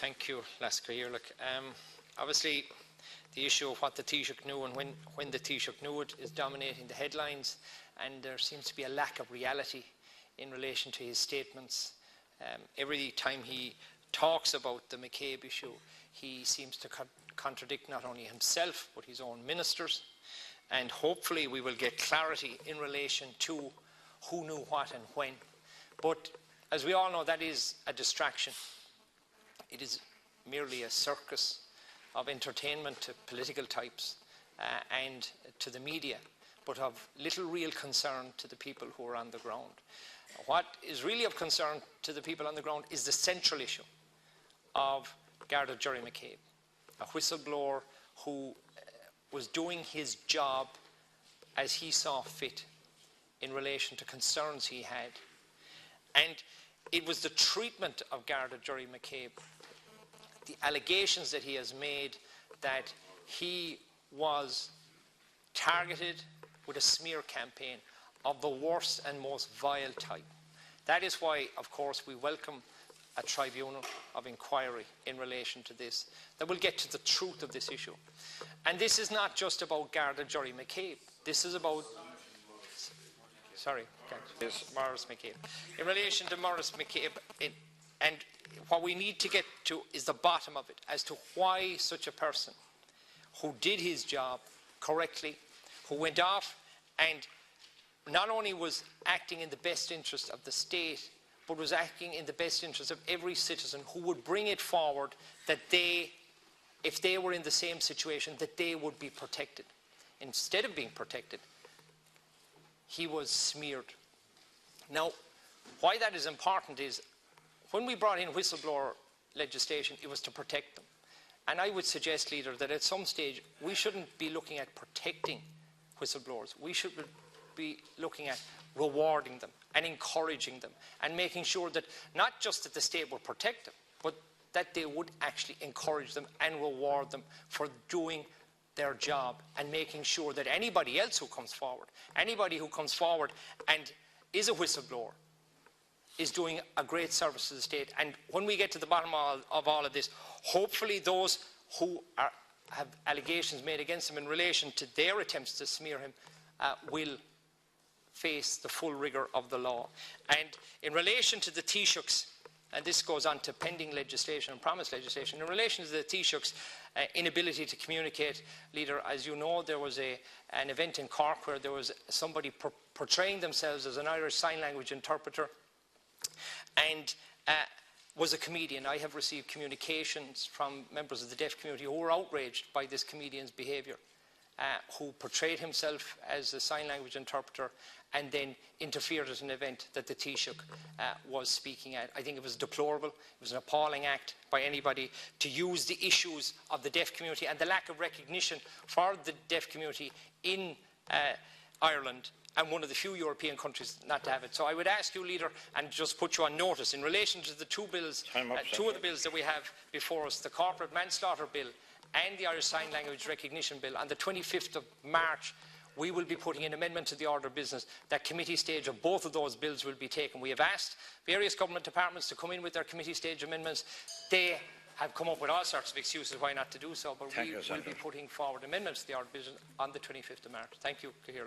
Thank you, Laska Ehrlich. Obviously, the issue of what the Taoiseach knew and when the Taoiseach knew it is dominating the headlines, and there seems to be a lack of reality in relation to his statements. Every time he talks about the McCabe issue, he seems to contradict not only himself but his own ministers, and hopefully we will get clarity in relation to who knew what and when. But as we all know, that is a distraction. It is merely a circus of entertainment to political types and to the media, but of little real concern to the people who are on the ground. What is really of concern to the people on the ground is the central issue of Garda Jerry McCabe, a whistleblower who was doing his job as he saw fit in relation to concerns he had. And it was the treatment of Garda Jerry McCabe, the allegations that he has made that he was targeted with a smear campaign of the worst and most vile type. That is why, of course, we welcome a tribunal of inquiry in relation to this, that will get to the truth of this issue. And this is not just about Garda Jerry McCabe. This is about... Sorry, Maurice McCabe. In relation to Maurice McCabe, and what we need to get to is the bottom of it, as to why such a person who did his job correctly, who went off and not only was acting in the best interest of the state, but was acting in the best interest of every citizen who would bring it forward that they, if they were in the same situation, that they would be protected. Instead of being protected, he was smeared. Now, why that is important is, when we brought in whistleblower legislation, it was to protect them. And I would suggest, Leader, that at some stage we shouldn't be looking at protecting whistleblowers. We should be looking at rewarding them and encouraging them and making sure that not just that the state will protect them, but that they would actually encourage them and reward them for doing their job, and making sure that anybody else who comes forward and is a whistleblower is doing a great service to the state. And when we get to the bottom of all of this, hopefully those who have allegations made against him in relation to their attempts to smear him will face the full rigour of the law. And in relation to the Taoiseach's, and this goes on to pending legislation and promised legislation, in relation to the Taoiseach's inability to communicate, Leader, as you know, there was an event in Cork where there was somebody portraying themselves as an Irish Sign Language interpreter and was a comedian. I have received communications from members of the deaf community who were outraged by this comedian's behaviour, who portrayed himself as a sign language interpreter and then interfered at an event that the Taoiseach was speaking at. I think it was deplorable. It was an appalling act by anybody to use the issues of the deaf community and the lack of recognition for the deaf community in Ireland, and one of the few European countries not to have it. So I would ask you, Leader, and just put you on notice in relation to the two bills, two of the bills that we have before us, the Corporate Manslaughter Bill and the Irish Sign Language Recognition Bill. On the 25th of March, we will be putting an amendment to the order of business. That committee stage of both of those bills will be taken. We have asked various government departments to come in with their committee stage amendments. They have come up with all sorts of excuses why not to do so, but we will be putting forward amendments to the order of business on the 25th of March. Thank you, Cahill.